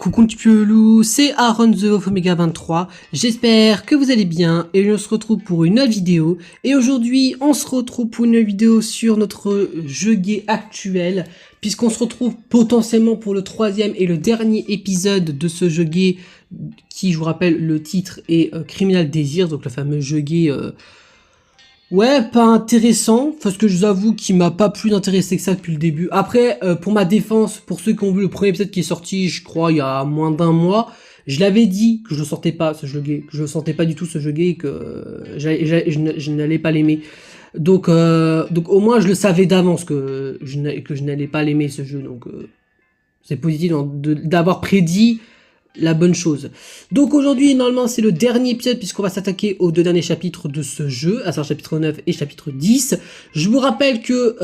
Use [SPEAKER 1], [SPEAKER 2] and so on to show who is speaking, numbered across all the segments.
[SPEAKER 1] Coucou un petit peu loup, c'est Aaron The of Omega 23, j'espère que vous allez bien et on se retrouve pour une nouvelle vidéo. Et aujourd'hui on se retrouve pour une vidéo sur notre jeu gay actuel, puisqu'on se retrouve potentiellement pour le troisième et le dernier épisode de ce jeu gay qui, je vous rappelle, le titre est Criminal Desires, donc le fameux jeu gay ouais, pas intéressant, parce que je vous avoue qu'il m'a pas plus intéressé que ça depuis le début. Après, pour ma défense, pour ceux qui ont vu le premier épisode qui est sorti, je crois, il y a moins d'un mois, je l'avais dit que je ne sortais pas ce jeu gay, que je ne sentais pas du tout ce jeu gay et que je n'allais pas l'aimer. Donc au moins je le savais d'avance que je n'allais pas l'aimer ce jeu, donc c'est positif d'avoir prédit la bonne chose. Donc aujourd'hui, normalement, c'est le dernier épisode puisqu'on va s'attaquer aux deux derniers chapitres de ce jeu, à savoir chapitre 9 et chapitre 10. Je vous rappelle que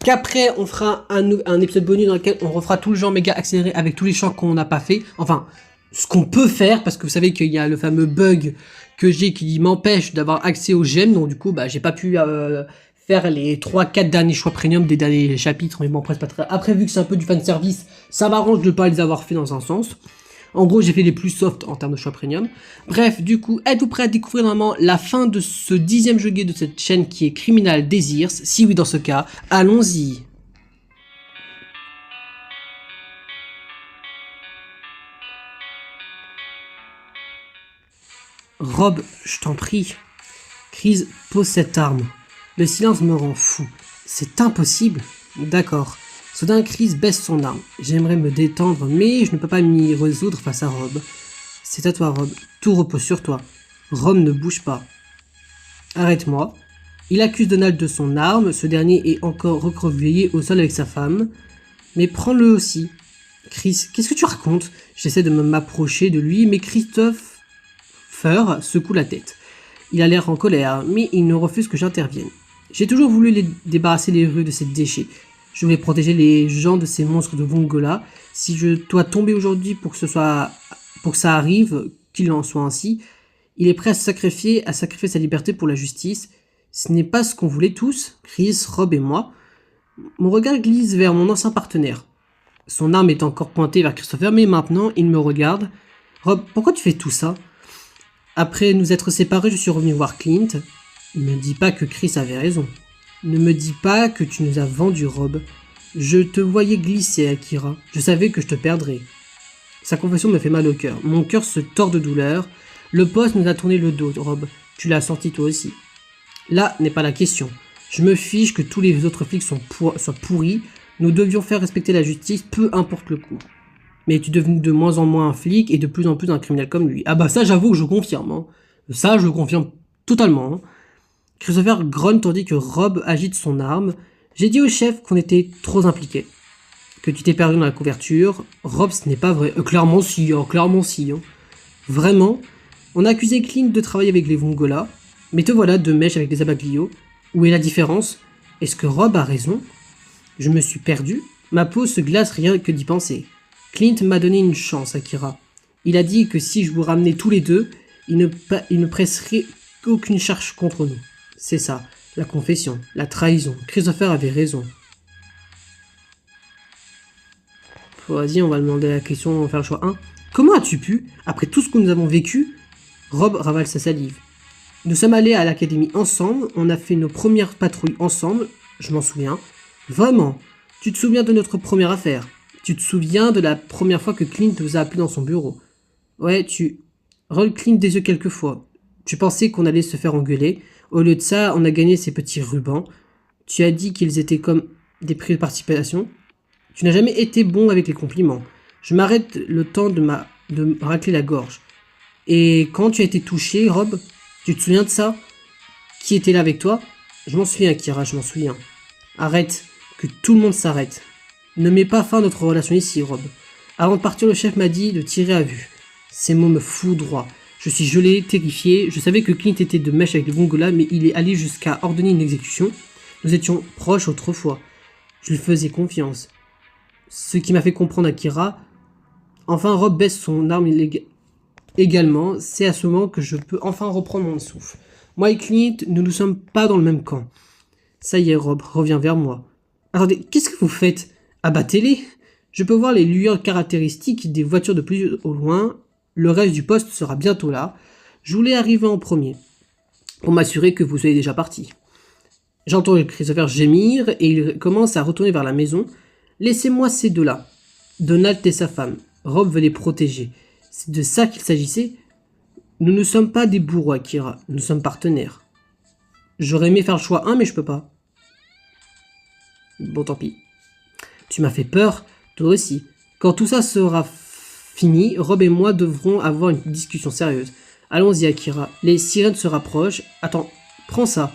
[SPEAKER 1] qu'après, on fera un épisode bonus dans lequel on refera tout le genre méga accéléré avec tous les champs qu'on n'a pas fait. Enfin, ce qu'on peut faire, parce que vous savez qu'il y a le fameux bug que j'ai qui m'empêche d'avoir accès aux gemmes. Donc du coup, bah, j'ai pas pu faire les 3-4 derniers choix premium des derniers chapitres, mais bon, après, c'est pas très... Après, vu que c'est un peu du fanservice, ça m'arrange de ne pas les avoir fait dans un sens. En gros, j'ai fait les plus soft en termes de choix premium. Bref, du coup, êtes-vous prêts à découvrir normalement la fin de ce 10e jeu gay de cette chaîne qui est Criminal Desires? Si oui, dans ce cas, allons-y. Rob, je t'en prie. Chris, pose cette arme. Le silence me rend fou. C'est impossible. D'accord. Soudain, Chris baisse son arme. J'aimerais me détendre, mais je ne peux pas m'y résoudre face à Rob. C'est à toi, Rob. Tout repose sur toi. Rob ne bouge pas. Arrête-moi. Il accuse Donald de son arme. Ce dernier est encore recroquevillé au sol avec sa femme. Mais prends-le aussi. Chris, qu'est-ce que tu racontes? J'essaie de m'approcher de lui, mais Christopher secoue la tête. Il a l'air en colère, mais il ne refuse que j'intervienne. J'ai toujours voulu débarrasser les rues de ces déchets. Je voulais protéger les gens de ces monstres de Vongola. Si je dois tomber aujourd'hui pour que ça arrive, qu'il en soit ainsi, il est prêt à sacrifier sa liberté pour la justice. Ce n'est pas ce qu'on voulait tous, Chris, Rob et moi. Mon regard glisse vers mon ancien partenaire. Son arme est encore pointée vers Christopher, mais maintenant il me regarde. Rob, pourquoi tu fais tout ça? Après nous être séparés, je suis revenu voir Clint. Ne me dis pas que Chris avait raison. Ne me dis pas que tu nous as vendu, Rob. Je te voyais glisser, Akira. Je savais que je te perdrais. Sa confession me fait mal au cœur. Mon cœur se tord de douleur. Le poste nous a tourné le dos, Rob. Tu l'as senti toi aussi. Là n'est pas la question. Je me fiche que tous les autres flics soient pourris. Nous devions faire respecter la justice, peu importe le coup. Mais tu es devenu de moins en moins un flic et de plus en plus un criminel comme lui. Ah bah ça, j'avoue que je confirme. Hein. Ça, je le confirme totalement. Hein. Christopher grogne tandis que Rob agite son arme. J'ai dit au chef qu'on était trop impliqués. Que tu t'es perdu dans la couverture. Rob, ce n'est pas vrai. Clairement si, hein, clairement si. Hein. Vraiment, on a accusé Clint de travailler avec les Vongola. Mais te voilà de mèche avec les Abaglio. Où est la différence? Est-ce que Rob a raison? Je me suis perdu. Ma peau se glace rien que d'y penser. Clint m'a donné une chance, Akira. Il a dit que si je vous ramenais tous les deux, il ne presserait aucune charge contre nous. C'est ça, la confession, la trahison. Christopher avait raison. Vas-y, on va demander la question, on va faire le choix 1. Comment as-tu pu, après tout ce que nous avons vécu? Rob ravale sa salive. Nous sommes allés à l'académie ensemble, on a fait nos premières patrouilles ensemble, je m'en souviens. Vraiment, tu te souviens de notre première affaire? Tu te souviens de la première fois que Clint vous a appelé dans son bureau? Ouais, tu... Roll Clint des yeux quelquefois. Tu pensais qu'on allait se faire engueuler. Au lieu de ça, on a gagné ces petits rubans. Tu as dit qu'ils étaient comme des prix de participation. Tu n'as jamais été bon avec les compliments. Je m'arrête le temps de me racler la gorge. Et quand tu as été touché, Rob, tu te souviens de ça? Qui était là avec toi? Je m'en souviens, Kira, je m'en souviens. Arrête, que tout le monde s'arrête. Ne mets pas fin à notre relation ici, Rob. Avant de partir, le chef m'a dit de tirer à vue. Ces mots me foudroient. Je suis gelé, terrifié. Je savais que Clint était de mèche avec les Vongola, mais il est allé jusqu'à ordonner une exécution. Nous étions proches autrefois. Je lui faisais confiance. Ce qui m'a fait comprendre Akira. Enfin, Rob baisse son arme également. C'est à ce moment que je peux enfin reprendre mon souffle. Moi et Clint, nous ne sommes pas dans le même camp. Ça y est, Rob, reviens vers moi. Attendez, qu'est-ce que vous faites? Abattez-les. Je peux voir les lueurs caractéristiques des voitures de plus au loin. Le reste du poste sera bientôt là. Je voulais arriver en premier, pour m'assurer que vous soyez déjà parti. J'entends Christopher gémir et il commence à retourner vers la maison. Laissez-moi ces deux-là. Donald et sa femme. Rob veut les protéger. C'est de ça qu'il s'agissait. Nous ne sommes pas des bourreaux, Akira. Nous sommes partenaires. J'aurais aimé faire le choix 1, mais je peux pas. Bon, tant pis. Tu m'as fait peur, toi aussi. Quand tout ça sera fini, Rob et moi devrons avoir une discussion sérieuse. Allons-y, Akira. Les sirènes se rapprochent. Attends, prends ça.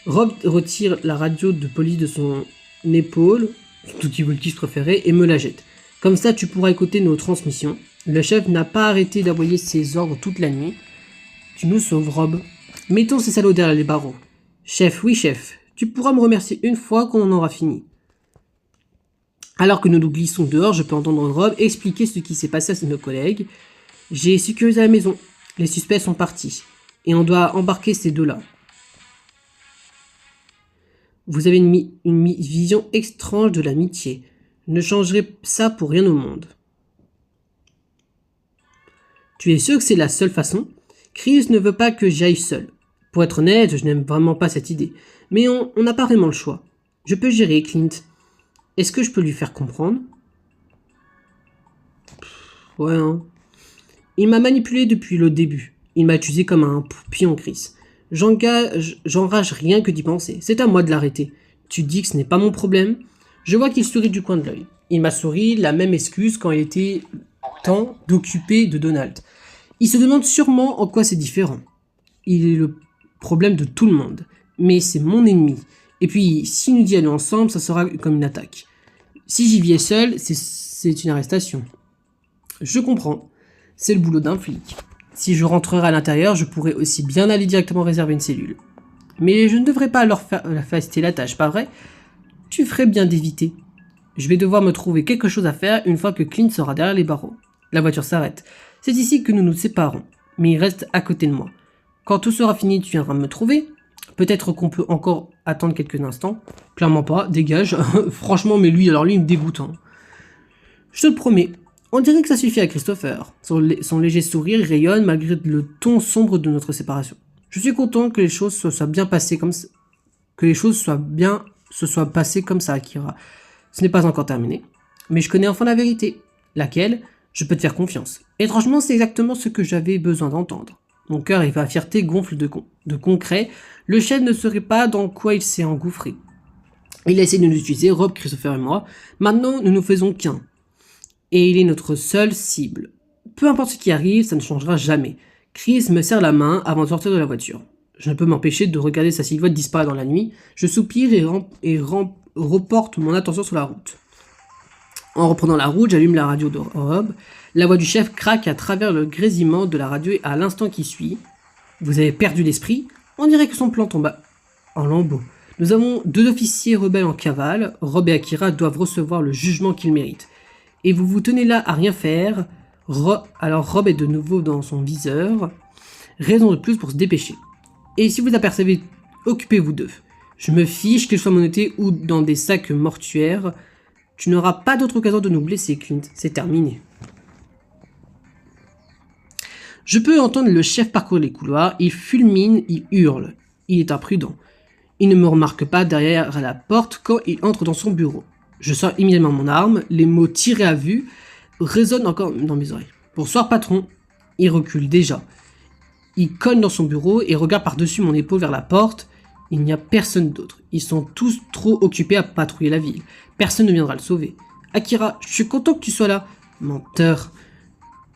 [SPEAKER 1] Rob retire la radio de police de son épaule, son outil voltige préféré, et me la jette. Comme ça, tu pourras écouter nos transmissions. Le chef n'a pas arrêté d'aboyer ses ordres toute la nuit. Tu nous sauves, Rob. Mettons ces salauds derrière les barreaux. Chef, oui, chef. Tu pourras me remercier une fois qu'on en aura fini. Alors que nous nous glissons dehors, je peux entendre Rob expliquer ce qui s'est passé à nos collègues. J'ai sécurisé la maison. Les suspects sont partis. Et on doit embarquer ces deux-là. Vous avez une vision étrange de l'amitié. Ne changerai ça pour rien au monde. Tu es sûr que c'est la seule façon? Chris ne veut pas que j'y aille seul. Pour être honnête, je n'aime vraiment pas cette idée. Mais on n'a pas vraiment le choix. Je peux gérer, Clint. Est-ce que je peux lui faire comprendre? Ouais, hein. Il m'a manipulé depuis le début. Il m'a utilisé comme un pion, Chris. J'enrage rien que d'y penser. C'est à moi de l'arrêter. Tu dis que ce n'est pas mon problème. Je vois qu'il sourit du coin de l'œil. Il m'a souri la même excuse quand il était temps d'occuper de Donald. Il se demande sûrement en quoi c'est différent. Il est le problème de tout le monde. Mais c'est mon ennemi. Et puis, s'il nous dit aller ensemble, ça sera comme une attaque. Si j'y viens seul, c'est une arrestation. Je comprends. C'est le boulot d'un flic. Si je rentrerai à l'intérieur, je pourrais aussi bien aller directement réserver une cellule. Mais je ne devrais pas leur faciliter la tâche, pas vrai? Tu ferais bien d'éviter. Je vais devoir me trouver quelque chose à faire une fois que Clint sera derrière les barreaux. La voiture s'arrête. C'est ici que nous nous séparons, mais il reste à côté de moi. Quand tout sera fini, tu viendras me trouver. Peut-être qu'on peut encore attendre quelques instants. Clairement pas, dégage. Franchement, mais lui, il me dégoûte. Hein. Je te le promets. On dirait que ça suffit à Christopher. Son léger sourire rayonne malgré le ton sombre de notre séparation. Je suis content que les choses se soient bien passées comme ça. Que les choses se soient passées comme ça, Akira. Ce n'est pas encore terminé. Mais je connais enfin la vérité. Laquelle? Je peux te faire confiance. Étrangement, c'est exactement ce que j'avais besoin d'entendre. Mon cœur et ma fierté gonflent de concret. Le chef ne saurait pas dans quoi il s'est engouffré. Il a essayé de nous utiliser, Rob, Christopher et moi. Maintenant, nous ne faisons qu'un. Et il est notre seule cible. Peu importe ce qui arrive, ça ne changera jamais. Chris me serre la main avant de sortir de la voiture. Je ne peux m'empêcher de regarder sa silhouette disparaître dans la nuit. Je soupire et reporte mon attention sur la route. En reprenant la route, j'allume la radio de Rob. La voix du chef craque à travers le grésillement de la radio et à l'instant qui suit. Vous avez perdu l'esprit? On dirait que son plan tombe en lambeaux. Nous avons 2 officiers rebelles en cavale. Rob et Akira doivent recevoir le jugement qu'ils méritent. Et vous vous tenez là à rien faire. Alors Rob est de nouveau dans son viseur. Raison de plus pour se dépêcher. Et si vous apercevez, occupez-vous d'eux. Je me fiche qu'ils soient menottés ou dans des sacs mortuaires. Tu n'auras pas d'autre occasion de nous blesser, Clint. C'est terminé. Je peux entendre le chef parcourir les couloirs. Il fulmine, il hurle. Il est imprudent. Il ne me remarque pas derrière la porte quand il entre dans son bureau. Je sors immédiatement mon arme. Les mots tirés à vue résonnent encore dans mes oreilles. Bonsoir, patron. Il recule déjà. Il cogne dans son bureau et regarde par-dessus mon épaule vers la porte. Il n'y a personne d'autre. Ils sont tous trop occupés à patrouiller la ville. Personne ne viendra le sauver. Akira, je suis content que tu sois là. Menteur.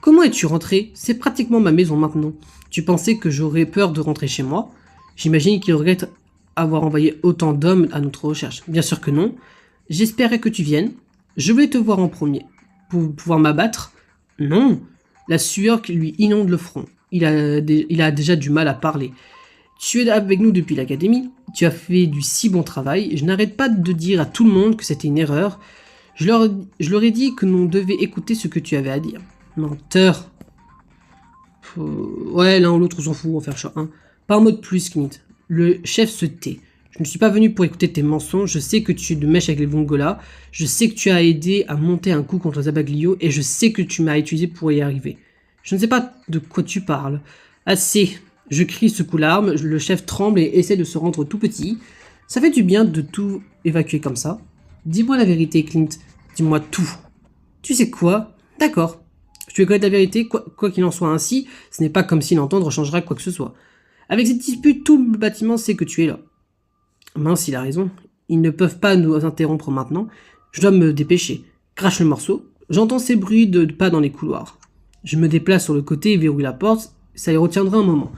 [SPEAKER 1] Comment es-tu rentré? C'est pratiquement ma maison maintenant. Tu pensais que j'aurais peur de rentrer chez moi? J'imagine qu'il regrette avoir envoyé autant d'hommes à notre recherche. Bien sûr que non. J'espérais que tu viennes. Je voulais te voir en premier. Pour pouvoir m'abattre? Non. La sueur qui lui inonde le front. Il a déjà du mal à parler. Tu es avec nous depuis l'académie. Tu as fait du si bon travail. Je n'arrête pas de dire à tout le monde que c'était une erreur. Je leur ai dit que l'on devait écouter ce que tu avais à dire. Menteur. Ouais, l'un ou l'autre, on s'en fout, on va faire choix. Hein. Pas un mot de plus, Clint. Le chef se tait. Je ne suis pas venu pour écouter tes mensonges, je sais que tu es de mèche avec les Vongola, je sais que tu as aidé à monter un coup contre Zabaglio, et je sais que tu m'as utilisé pour y arriver. Je ne sais pas de quoi tu parles. Assez. Je crie, secoue l'arme, le chef tremble et essaie de se rendre tout petit. Ça fait du bien de tout évacuer comme ça. Dis-moi la vérité, Clint. Dis-moi tout. Tu sais quoi? D'accord. Je vais connaître la vérité, quoi qu'il en soit ainsi, ce n'est pas comme si l'entendre changera quoi que ce soit. Avec cette dispute, tout le bâtiment sait que tu es là. Mince, il a raison. Ils ne peuvent pas nous interrompre maintenant. Je dois me dépêcher. Crache le morceau. J'entends ces bruits de pas dans les couloirs. Je me déplace sur le côté et verrouille la porte. Ça y retiendra un moment.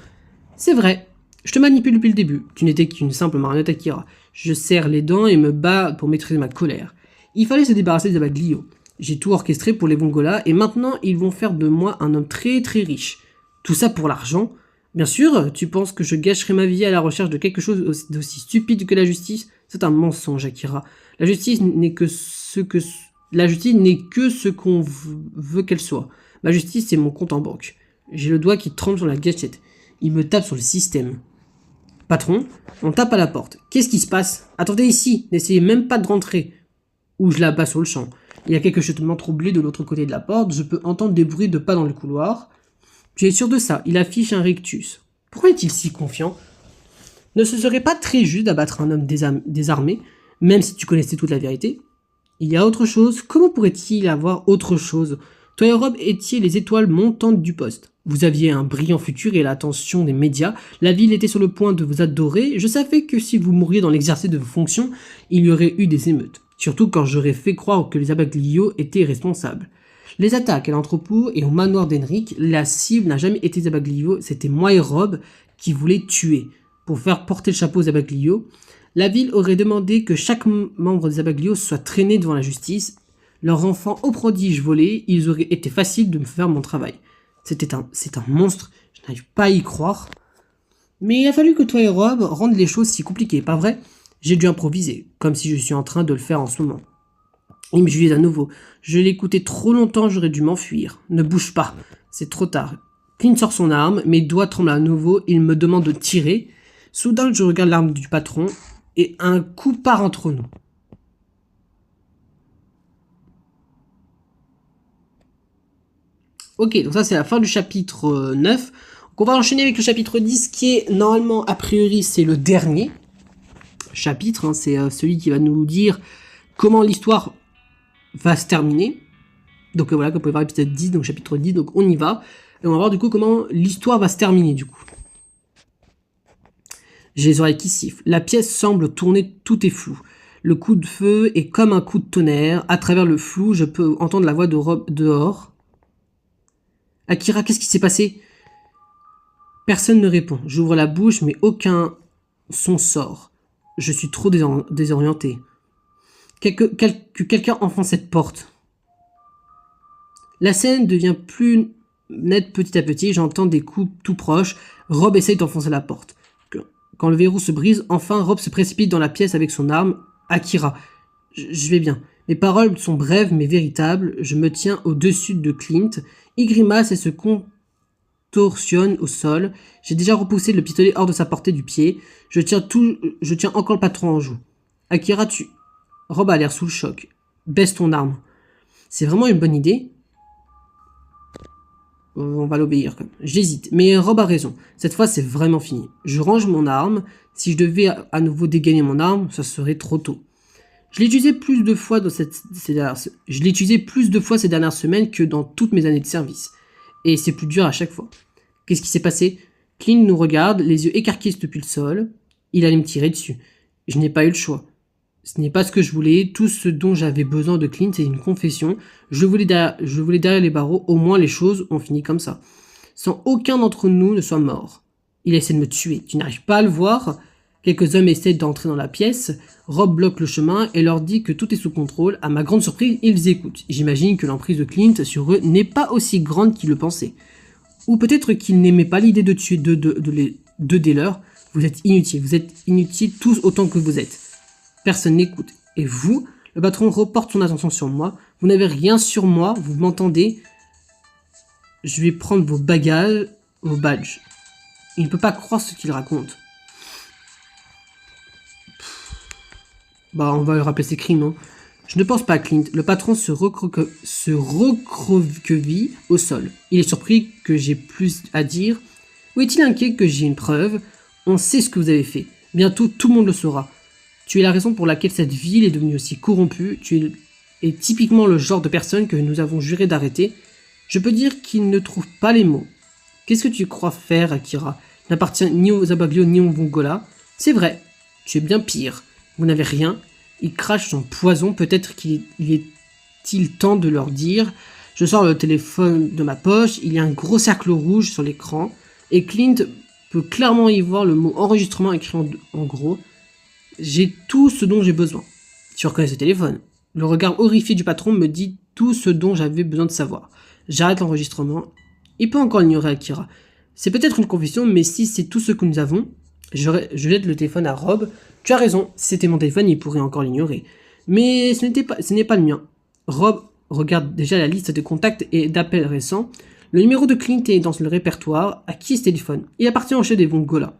[SPEAKER 1] C'est vrai. Je te manipule depuis le début. Tu n'étais qu'une simple marionnette Akira. Je serre les dents et me bats pour maîtriser ma colère. Il fallait se débarrasser des Zabaglio. J'ai tout orchestré pour les Vongola et maintenant ils vont faire de moi un homme très très riche. Tout ça pour l'argent? Bien sûr, tu penses que je gâcherai ma vie à la recherche de quelque chose d'aussi stupide que la justice? C'est un mensonge, Akira. La justice n'est que ce qu'on veut qu'elle soit. Ma justice, c'est mon compte en banque. J'ai le doigt qui tremble sur la gâchette. Il me tape sur le système. Patron, on tape à la porte. Qu'est-ce qui se passe? Attendez ici, n'essayez même pas de rentrer. Ou je la bats sur le champ. Il y a quelque chutement troublé de l'autre côté de la porte, je peux entendre des bruits de pas dans le couloir. Tu es sûr de ça? Il affiche un rictus. Pourquoi est-il si confiant? Ne ce serait pas très juste d'abattre un homme désarmé, même si tu connaissais toute la vérité? Il y a autre chose? Comment pourrait-il y avoir autre chose? Toi et Rob étiez les étoiles montantes du poste. Vous aviez un brillant futur et l'attention des médias. La ville était sur le point de vous adorer. Je savais que si vous mouriez dans l'exercice de vos fonctions, il y aurait eu des émeutes. Surtout quand j'aurais fait croire que les Zabaglio étaient responsables. Les attaques à l'entrepôt et au manoir d'Henrik, la cible n'a jamais été Zabaglio, c'était moi et Rob qui voulaient tuer. Pour faire porter le chapeau aux Zabaglio, la ville aurait demandé que chaque membre des Zabaglio soit traîné devant la justice. Leurs enfants au prodige volés, ils auraient été faciles de me faire mon travail. C'est un monstre, je n'arrive pas à y croire. Mais il a fallu que toi et Rob rendent les choses si compliquées, pas vrai? J'ai dû improviser, comme si je suis en train de le faire en ce moment. Il me jugeait à nouveau. Je l'ai écouté trop longtemps, j'aurais dû m'enfuir. Ne bouge pas, c'est trop tard. Clint sort son arme, mes doigts tremblent à nouveau, il me demande de tirer. Soudain, je regarde l'arme du patron, et un coup part entre nous. Ok, donc ça c'est la fin du chapitre 9. Donc on va enchaîner avec le chapitre 10, qui est normalement, a priori, c'est le dernier chapitre. Hein, c'est celui qui va nous dire comment l'histoire va se terminer. Donc voilà, comme vous pouvez voir l'épisode 10, donc chapitre 10, donc on y va. Et on va voir du coup comment l'histoire va se terminer du coup. J'ai les oreilles qui sifflent. La pièce semble tourner, tout est flou. Le coup de feu est comme un coup de tonnerre. À travers le flou, je peux entendre la voix de Rob dehors. Akira, qu'est-ce qui s'est passé? Personne ne répond. J'ouvre la bouche, mais aucun son sort. Je suis trop désorienté. Que quelqu'un enfonce cette porte. La scène devient plus nette petit à petit. J'entends des coups tout proches. Rob essaye d'enfoncer la porte. Quand le verrou se brise, enfin Rob se précipite dans la pièce avec son arme. Akira, je vais bien. Mes paroles sont brèves mais véritables. Je me tiens au-dessus de Clint. Il grimace et se contorsionne au sol. J'ai déjà repoussé le pistolet hors de sa portée du pied. Je tiens encore le patron en joue. Akira, Rob a l'air sous le choc. Baisse ton arme. C'est vraiment une bonne idée? On va l'obéir quand même. J'hésite, mais Rob a raison. Cette fois, c'est vraiment fini. Je range mon arme. Si je devais à nouveau dégainer mon arme, ça serait trop tôt. Je l'ai utilisé plus de fois ces dernières semaines que dans toutes mes années de service. Et c'est plus dur à chaque fois. Qu'est-ce qui s'est passé? Clint nous regarde, les yeux écarquillés depuis le sol. Il allait me tirer dessus. Je n'ai pas eu le choix. Ce n'est pas ce que je voulais. Tout ce dont j'avais besoin de Clint, c'est une confession. Je voulais derrière les barreaux. Au moins, les choses ont fini comme ça. Sans aucun d'entre nous ne soit mort. Il essaie de me tuer. Tu n'arrives pas à le voir? Quelques hommes essaient d'entrer dans la pièce. Rob bloque le chemin et leur dit que tout est sous contrôle. À ma grande surprise, ils écoutent. J'imagine que l'emprise de Clint sur eux n'est pas aussi grande qu'ils le pensaient. Ou peut-être qu'ils n'aimaient pas l'idée de tuer deux des leurs. Vous êtes inutiles tous autant que vous êtes. Personne n'écoute. Et vous, le patron reporte son attention sur moi. Vous n'avez rien sur moi, vous m'entendez? Je vais prendre vos bagages, vos badges. Il ne peut pas croire ce qu'il raconte. Bah, on va lui rappeler ses crimes, hein. Je ne pense pas, Clint. Le patron se recroqueville au sol. Il est surpris que j'ai plus à dire. Ou est-il inquiet que j'ai une preuve? On sait ce que vous avez fait. Bientôt, tout le monde le saura. Tu es la raison pour laquelle cette ville est devenue aussi corrompue. Es typiquement le genre de personne que nous avons juré d'arrêter. Je peux dire qu'il ne trouve pas les mots. Qu'est-ce que tu crois faire, Akira? Il n'appartient ni aux Abaglio ni aux Vongola. C'est vrai. Tu es bien pire. Vous n'avez rien. Il crache son poison. Peut-être qu'il est-il temps de leur dire. Je sors le téléphone de ma poche. Il y a un gros cercle rouge sur l'écran. Et Clint peut clairement y voir le mot enregistrement écrit en gros. J'ai tout ce dont j'ai besoin. Tu reconnais ce téléphone? Le regard horrifié du patron me dit tout ce dont j'avais besoin de savoir. J'arrête l'enregistrement. Il peut encore l'ignorer, Akira. C'est peut-être une confession, mais si c'est tout ce que nous avons, je jette le téléphone à Rob. Tu as raison, si c'était mon téléphone, il pourrait encore l'ignorer. Mais ce n'est pas le mien. Rob regarde déjà la liste de contacts et d'appels récents. Le numéro de Clint est dans le répertoire. À qui ce téléphone? Il appartient au chef des Vongola,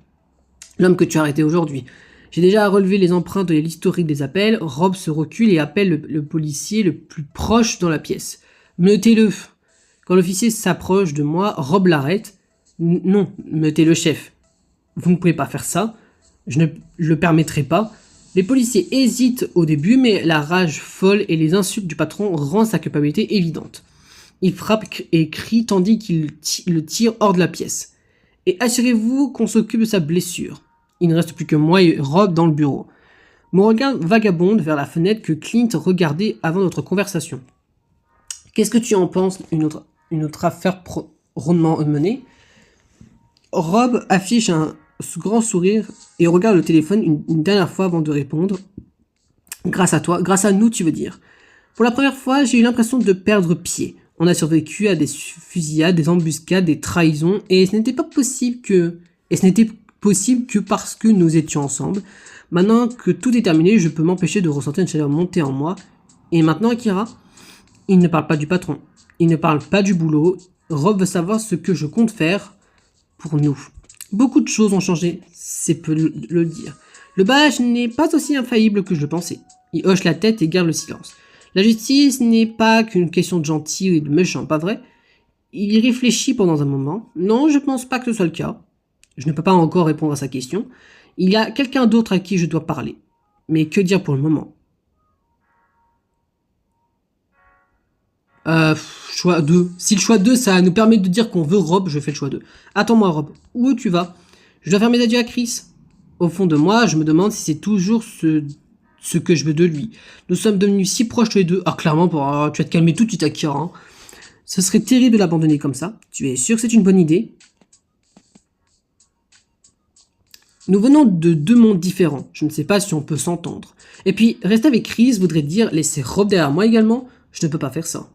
[SPEAKER 1] l'homme que tu as arrêté aujourd'hui. J'ai déjà relevé les empreintes et l'historique des appels. Rob se recule et appelle le policier le plus proche dans la pièce. Mettez-le. Quand l'officier s'approche de moi, Rob l'arrête. Non, mettez le chef. Vous ne pouvez pas faire ça. Je ne le permettrai pas. Les policiers hésitent au début, mais la rage folle et les insultes du patron rendent sa culpabilité évidente. Il frappe et crie tandis qu'il le tire hors de la pièce. Et assurez-vous qu'on s'occupe de sa blessure. Il ne reste plus que moi et Rob dans le bureau. Mon regard vagabonde vers la fenêtre que Clint regardait avant notre conversation. Qu'est-ce que tu en penses? Une autre affaire rondement menée. Rob affiche un grand sourire et regarde le téléphone une dernière fois avant de répondre. Grâce à toi, grâce à nous, tu veux dire. Pour la première fois, j'ai eu l'impression de perdre pied. On a survécu à des fusillades, des embuscades, des trahisons, et ce n'était possible que parce que nous étions ensemble. Maintenant que tout est terminé, je peux m'empêcher de ressentir une chaleur monter en moi. Et maintenant, Akira, il ne parle pas du patron. Il ne parle pas du boulot. Rob veut savoir ce que je compte faire pour nous. Beaucoup de choses ont changé, c'est peu le dire. Le badge n'est pas aussi infaillible que je le pensais. Il hoche la tête et garde le silence. La justice n'est pas qu'une question de gentil et de méchant, pas vrai? Il y réfléchit pendant un moment. Non, je pense pas que ce soit le cas. Je ne peux pas encore répondre à sa question. Il y a quelqu'un d'autre à qui je dois parler. Mais que dire pour le moment? Choix 2. Si le choix 2, ça nous permet de dire qu'on veut Rob, je fais le choix 2. Attends-moi, Rob. Où tu vas? Je dois faire mes adieux à Chris. Au fond de moi, je me demande si c'est toujours ce que je veux de lui. Nous sommes devenus si proches tous les deux. Ah, clairement, tu vas te calmer tout de suite, Akira. Hein. Ce serait terrible de l'abandonner comme ça. Tu es sûr que c'est une bonne idée? Nous venons de deux mondes différents. Je ne sais pas si on peut s'entendre. Et puis, rester avec Chris voudrait dire laisser Rob derrière moi également. Je ne peux pas faire ça.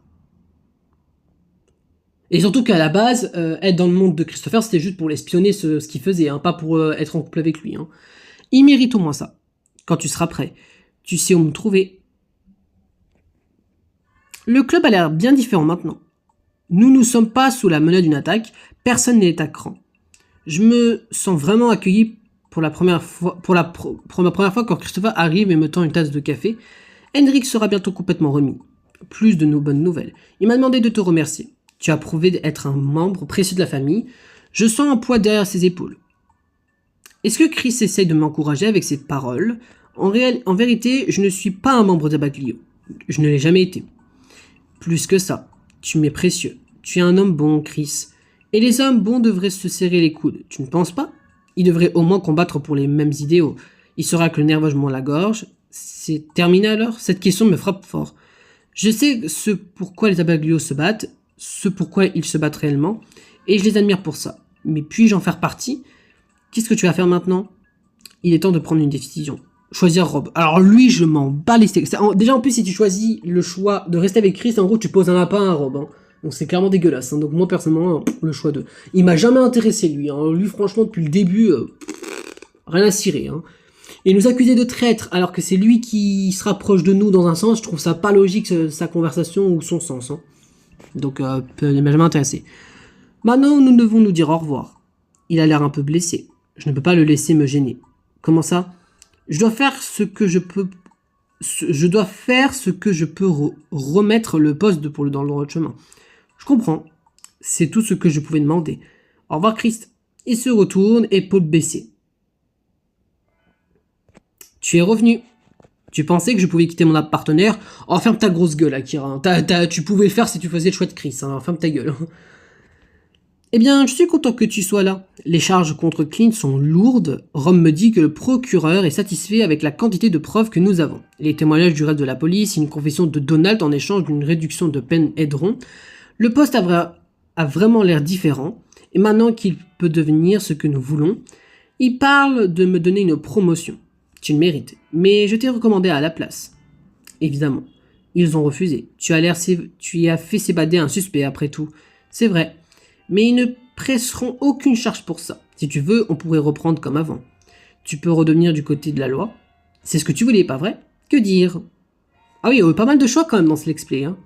[SPEAKER 1] Et surtout qu'à la base, être dans le monde de Christopher, c'était juste pour l'espionner ce qu'il faisait, hein, pas pour être en couple avec lui. Hein. Il mérite au moins ça. Quand tu seras prêt, tu sais où me trouver. Le club a l'air bien différent maintenant. Nous ne sommes pas sous la menace d'une attaque, personne n'est à cran. Je me sens vraiment accueilli pour la première fois quand Christopher arrive et me tend une tasse de café. Henrik sera bientôt complètement remis. Plus de nos bonnes nouvelles. Il m'a demandé de te remercier. Tu as prouvé d'être un membre précieux de la famille. Je sens un poids derrière ses épaules. Est-ce que Chris essaye de m'encourager avec ses paroles? En vérité, je ne suis pas un membre d'Abaglio. Je ne l'ai jamais été. Plus que ça, tu m'es précieux. Tu es un homme bon, Chris. Et les hommes bons devraient se serrer les coudes. Tu ne penses pas? Ils devraient au moins combattre pour les mêmes idéaux. Il sera que le nervement la gorge. C'est terminé alors? Cette question me frappe fort. Je sais ce pourquoi les Abaglio se battent, ce pourquoi ils se battent réellement, et je les admire pour ça. Mais puis-je en faire partie? Qu'est-ce que tu vas faire maintenant? Il est temps de prendre une décision. Choisir Rob. Alors lui, je m'en bats les steaks. Déjà, en plus, si tu choisis le choix de rester avec Chris, en gros, tu poses un lapin à Rob. Hein. Donc c'est clairement dégueulasse. Hein. Donc moi, personnellement, le choix 2. Il m'a jamais intéressé, lui. Hein. Lui, franchement, depuis le début, rien à cirer. Hein. Et nous accuser de traître, alors que c'est lui qui se rapproche de nous dans un sens, je trouve ça pas logique, sa conversation ou son sens. Hein. Donc, il m'a jamais intéressé. Maintenant, nous devons nous dire au revoir. Il a l'air un peu blessé. Je ne peux pas le laisser me gêner. Comment ça? Je dois faire ce que je peux je dois faire ce que je peux remettre le poste dans le droit de chemin. Je comprends. C'est tout ce que je pouvais demander. Au revoir, Christ. Il se retourne, épaules baissées. Tu es revenu. Tu pensais que je pouvais quitter mon partenaire? Oh, ferme ta grosse gueule, Akira. Tu pouvais le faire si tu faisais le choix de Chris. Hein. Ferme ta gueule. Eh bien, je suis content que tu sois là. Les charges contre Clint sont lourdes. Rome me dit que le procureur est satisfait avec la quantité de preuves que nous avons. Les témoignages du reste de la police, une confession de Donald en échange d'une réduction de peine aideront. Le poste a vraiment l'air différent. Et maintenant qu'il peut devenir ce que nous voulons, il parle de me donner une promotion. Tu le mérites, mais je t'ai recommandé à la place. Évidemment. Ils ont refusé. Tu y as fait s'évader un suspect après tout. C'est vrai. Mais ils ne presseront aucune charge pour ça. Si tu veux, on pourrait reprendre comme avant. Tu peux redevenir du côté de la loi. C'est ce que tu voulais, pas vrai? Que dire? Ah oui, il y a eu pas mal de choix quand même dans ce let's play. Hein.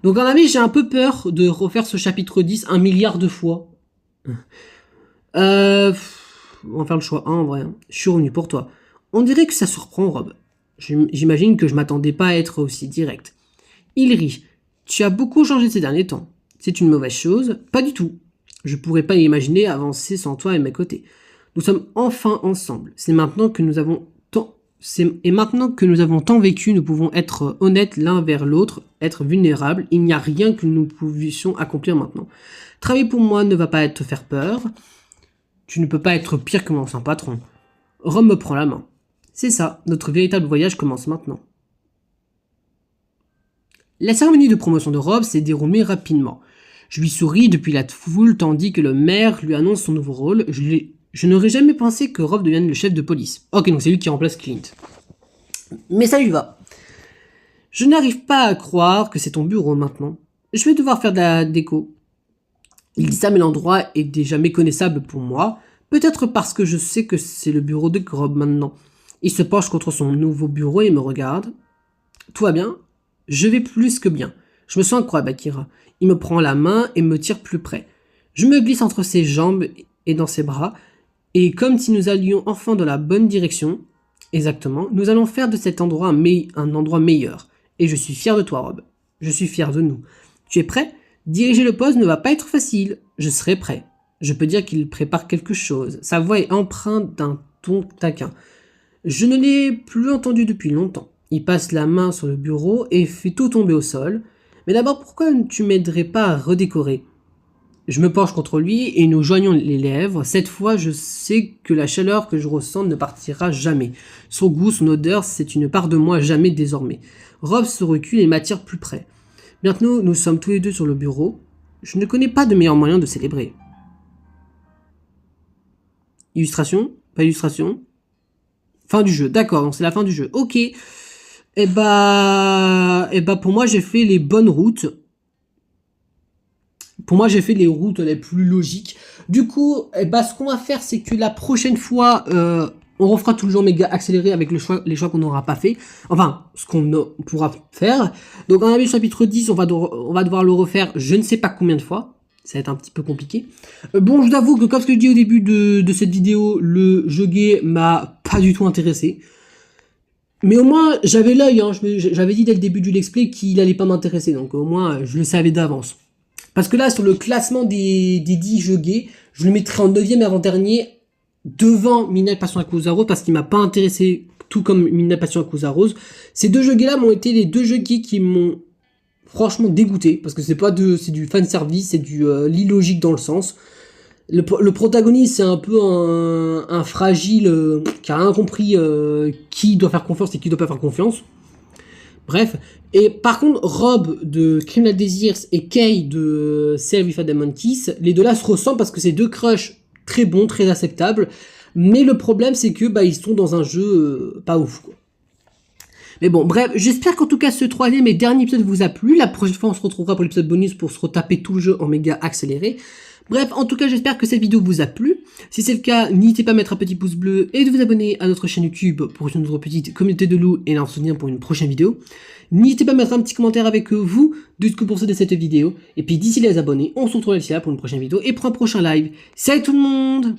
[SPEAKER 1] Donc en avis, j'ai un peu peur de refaire ce chapitre 10 1 milliard de fois. On va faire le choix 1 en vrai. Hein. Je suis revenu pour toi. On dirait que ça surprend, Rob. J'imagine que je m'attendais pas à être aussi direct. Il rit. Tu as beaucoup changé ces derniers temps. C'est une mauvaise chose? Pas du tout. Je pourrais pas imaginer avancer sans toi à mes côtés. Nous sommes enfin ensemble. Maintenant que nous avons tant vécu, nous pouvons être honnêtes l'un vers l'autre, être vulnérables. Il n'y a rien que nous puissions accomplir maintenant. Travailler pour moi ne va pas te faire peur. Tu ne peux pas être pire que mon ancien patron. Rome me prend la main. C'est ça, notre véritable voyage commence maintenant. La cérémonie de promotion de Rob s'est déroulée rapidement. Je lui souris depuis la foule tandis que le maire lui annonce son nouveau rôle. Je n'aurais jamais pensé que Rob devienne le chef de police. Ok, donc c'est lui qui remplace Clint. Mais ça lui va. Je n'arrive pas à croire que c'est ton bureau maintenant. Je vais devoir faire de la déco. Il dit ça, mais l'endroit est déjà méconnaissable pour moi. Peut-être parce que je sais que c'est le bureau de Rob maintenant. Il se penche contre son nouveau bureau et me regarde. Tout va bien? Je vais plus que bien. Je me sens incroyable, Akira. Il me prend la main et me tire plus près. Je me glisse entre ses jambes et dans ses bras, et comme si nous allions enfin dans la bonne direction, exactement, nous allons faire de cet endroit un endroit meilleur. Et je suis fier de toi, Rob. Je suis fier de nous. Tu es prêt? Diriger le poste ne va pas être facile. Je serai prêt. Je peux dire qu'il prépare quelque chose. Sa voix est empreinte d'un ton taquin. Je ne l'ai plus entendu depuis longtemps. Il passe la main sur le bureau et fait tout tomber au sol. Mais d'abord, pourquoi tu m'aiderais pas à redécorer? Je me penche contre lui et nous joignons les lèvres. Cette fois, je sais que la chaleur que je ressens ne partira jamais. Son goût, son odeur, c'est une part de moi jamais désormais. Rob se recule et m'attire plus près. Maintenant, nous sommes tous les deux sur le bureau. Je ne connais pas de meilleur moyen de célébrer. Illustration? Pas illustration? Fin du jeu, d'accord, donc c'est la fin du jeu. Ok. Pour moi, j'ai fait les bonnes routes. Pour moi, j'ai fait les routes les plus logiques. Du coup, ce qu'on va faire, c'est que la prochaine fois, on refera tout le jeu méga accéléré avec les choix qu'on n'aura pas fait. Enfin, ce qu'on pourra faire. Donc, en avis, chapitre 10, on va devoir le refaire je ne sais pas combien de fois. Ça va être un petit peu compliqué. Bon, je t'avoue que comme ce que je dis au début de cette vidéo, le jeu gay m'a pas du tout intéressé. Mais au moins, j'avais l'œil, hein. J'avais dit dès le début du let's play qu'il allait pas m'intéresser, donc au moins, je le savais d'avance. Parce que là, sur le classement des 10 jeux gays, je le mettrai en 9ème et avant-dernier, devant Midnight Passion Yakuza Rose, parce qu'il m'a pas intéressé, tout comme Midnight Passion Yakuza Rose. Ces deux jeux gays-là m'ont été les deux jeux gays qui m'ont franchement dégoûté, parce que c'est du fanservice, c'est du l'illogique dans le sens. Le protagoniste, c'est un peu un fragile qui a rien compris qui doit faire confiance et qui doit pas faire confiance. Bref. Et par contre, Rob de Criminal Desires et Kay de Cell with a Diamond Kiss, les deux là se ressemblent parce que c'est deux crushs très bons, très acceptables. Mais le problème, c'est que ils sont dans un jeu pas ouf, quoi. Mais bon, bref, j'espère qu'en tout cas ce troisième et dernier épisode vous a plu. La prochaine fois, on se retrouvera pour l'épisode bonus pour se retaper tout le jeu en méga accéléré. Bref, en tout cas, j'espère que cette vidéo vous a plu. Si c'est le cas, n'hésitez pas à mettre un petit pouce bleu et de vous abonner à notre chaîne YouTube pour une autre petite communauté de loups et en souvenir pour une prochaine vidéo. N'hésitez pas à mettre un petit commentaire avec vous de ce que vous pensez de cette vidéo. Et puis d'ici les abonnés, on se retrouve ici là pour une prochaine vidéo et pour un prochain live. Salut tout le monde!